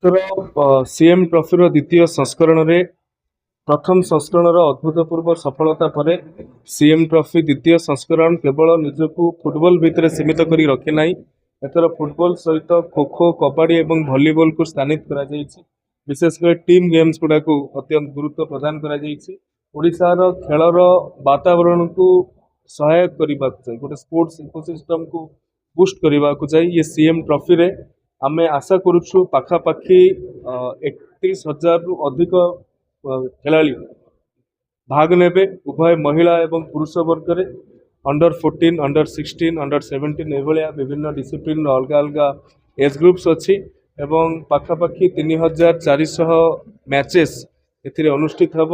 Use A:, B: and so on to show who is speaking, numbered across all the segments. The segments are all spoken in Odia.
A: ଏଥର ସିଏମ୍ ଟ୍ରଫିର ଦ୍ୱିତୀୟ ସଂସ୍କରଣରେ ପ୍ରଥମ ସଂସ୍କରଣର ଅଭୂତପୂର୍ବ ସଫଳତା ପରେ ସିଏମ୍ ଟ୍ରଫି ଦ୍ୱିତୀୟ ସଂସ୍କରଣ କେବଳ ନିଜକୁ ଫୁଟବଲ ଭିତରେ ସୀମିତ କରି ରଖି ନାହିଁ। ଏଥର ଫୁଟବଲ ସହିତ ଖୋଖୋ, କବାଡି ଏବଂ ଭଲିବଲକୁ ସ୍ଥାନିତ କରାଯାଇଛି। ବିଶେଷ କରି ଟିମ୍ ଗେମ୍ସ ଗୁଡାକୁ ଅତ୍ୟନ୍ତ ଗୁରୁତ୍ୱ ପ୍ରଦାନ କରାଯାଇଛି। ଓଡ଼ିଶାର ଖେଳର ବାତାବରଣକୁ ସହାୟକ କରିବାକୁ ଯାଇ ଗୋଟେ ସ୍ପୋର୍ଟସ ଇକୋସିଷ୍ଟମକୁ ବୁଷ୍ଟ କରିବାକୁ ଯାଇ ଇଏ ସିଏମ୍ ଟ୍ରଫିରେ ଆମେ ଆଶା କରୁଛୁ ପାଖାପାଖି 31,000ରୁ ଅଧିକ ଖେଳାଳି ଭାଗ ନେବେ। ଉଭୟ ମହିଳା ଏବଂ ପୁରୁଷ ବର୍ଗରେ ଅଣ୍ଡର 14, ଅଣ୍ଡର 16, ଅଣ୍ଡର 17 ଏଭଳିଆ ବିଭିନ୍ନ ଡିସିପ୍ଲିନର ଅଲଗା ଅଲଗା ଏଜ୍ ଗ୍ରୁପ୍ସ ଅଛି ଏବଂ ପାଖାପାଖି 3,400 ମ୍ୟାଚେସ୍ ଏଥିରେ ଅନୁଷ୍ଠିତ ହେବ।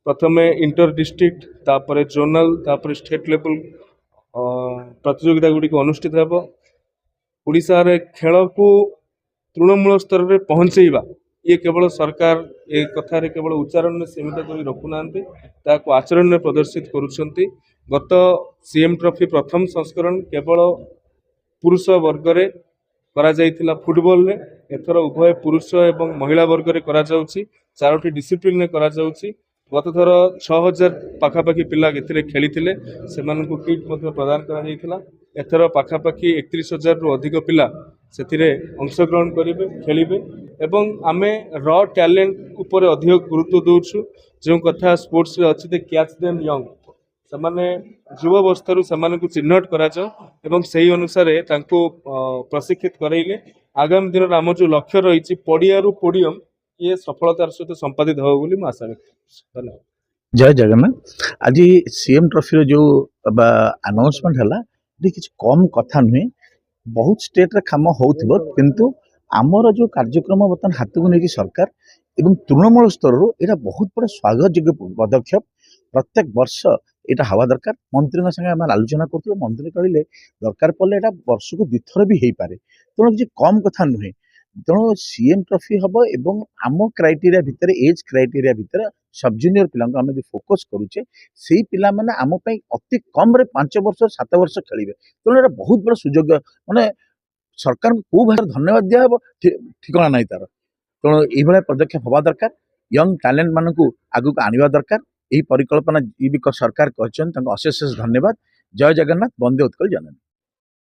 A: ପ୍ରଥମେ ଇଣ୍ଟର ଡିଷ୍ଟ୍ରିକ୍ଟ, ତାପରେ ଜୋନାଲ, ତାପରେ ଷ୍ଟେଟ୍ ଲେଭେଲ ପ୍ରତିଯୋଗିତା ଗୁଡ଼ିକ ଅନୁଷ୍ଠିତ ହେବ। ଓଡ଼ିଶାରେ ଖେଳକୁ ତୃଣମୂଳ ସ୍ତରରେ ପହଞ୍ଚେଇବା ଇଏ କେବଳ ସରକାର ଏ କଥାରେ କେବଳ ଉଚ୍ଚାରଣରେ ସୀମିତ କରି ରଖୁନାହାନ୍ତି, ତାହାକୁ ଆଚରଣରେ ପ୍ରଦର୍ଶିତ କରୁଛନ୍ତି। ଗତ ସିଏମ୍ ଟ୍ରଫି ପ୍ରଥମ ସଂସ୍କରଣ କେବଳ ପୁରୁଷ ବର୍ଗରେ କରାଯାଇଥିଲା ଫୁଟବଲରେ, ଏଥର ଉଭୟ ପୁରୁଷ ଏବଂ ମହିଳା ବର୍ଗରେ କରାଯାଉଛି। 4ଟି ଡିସିପ୍ଲିନରେ କରାଯାଉଛି। ଗତ ଥର 6,000 ପାଖାପାଖି ପିଲା ଏଥିରେ ଖେଳିଥିଲେ, ସେମାନଙ୍କୁ କିଟ୍ ମଧ୍ୟ ପ୍ରଦାନ କରାଯାଇଥିଲା। ଏଥର ପାଖାପାଖି 31,000ରୁ ଅଧିକ ପିଲା ସେଥିରେ ଅଂଶଗ୍ରହଣ କରିବେ, ଖେଳିବେ ଏବଂ ଆମେ ର ଟ୍ୟାଲେଣ୍ଟ ଉପରେ ଅଧିକ ଗୁରୁତ୍ୱ ଦେଉଛୁ। ଯେଉଁ କଥା ସ୍ପୋର୍ଟସରେ ଅଛି ଯେ କ୍ୟାଚ୍ ଦେମ୍ ୟଙ୍ଗ, ସେମାନେ ଯୁବାବସ୍ଥାରୁ ସେମାନଙ୍କୁ ଚିହ୍ନଟ କରାଯାଉ ଏବଂ ସେହି ଅନୁସାରେ ତାଙ୍କୁ ପ୍ରଶିକ୍ଷିତ କରାଇଲେ ଆଗାମୀ ଦିନରେ ଆମର ଯେଉଁ ଲକ୍ଷ୍ୟ ରହିଛି ପଡ଼ିଆରୁ ପୋଡ଼ିୟମ୍ ଇଏ ସଫଳତାର ସହିତ ସମ୍ପାଦିତ ହେବ ବୋଲି ମୁଁ ଆଶା ବ୍ୟକ୍ତ କରୁଛି। ଧନ୍ୟବାଦ।
B: जय जगन्नाथ। आज सीएम ट्रॉफी जो अनाउंसमेंट है ये किसी कम कथा नुहे, बहुत स्टेट रे काम होउथिबो, किंतु आमर जो कार्यक्रम बर्तमान हाथ को नहीं सरकार एवं तृणमूल स्तर यहाँ बहुत बड़ा स्वागत योग्य पदक्षेप। प्रत्येक वर्ष यहाँ हवा दरकार। मंत्री संगे आम आलोचना करूँ, मंत्री कहले दरकार पड़े यहाँ वर्ष को दुईथर भी हो पारे, तेणु किसी कम कथा नुहे। तेणु सीएम ट्रॉफी हम एवं आम क्राइटेरिया भितर एज क्राइटेरिया भितर सब जूनियर पिला आम फोकस करुचे से पिला माने आम अति कम रे 5 वर्ष 7 वर्ष खेलिए, तेणु यहाँ बहुत बड़ा सुजोग माने सरकार को कौ भाषा धन्यवाद दिया ठिकाना नहीं तार। तेणु ये पदक्षेप हवा दरकार। यंग टैलेंट मान आगू आने दरकार। यही परिकल्पना सरकार कर अशेष धन्यवाद। जय जगन्नाथ। वंदे उत्कल जननी।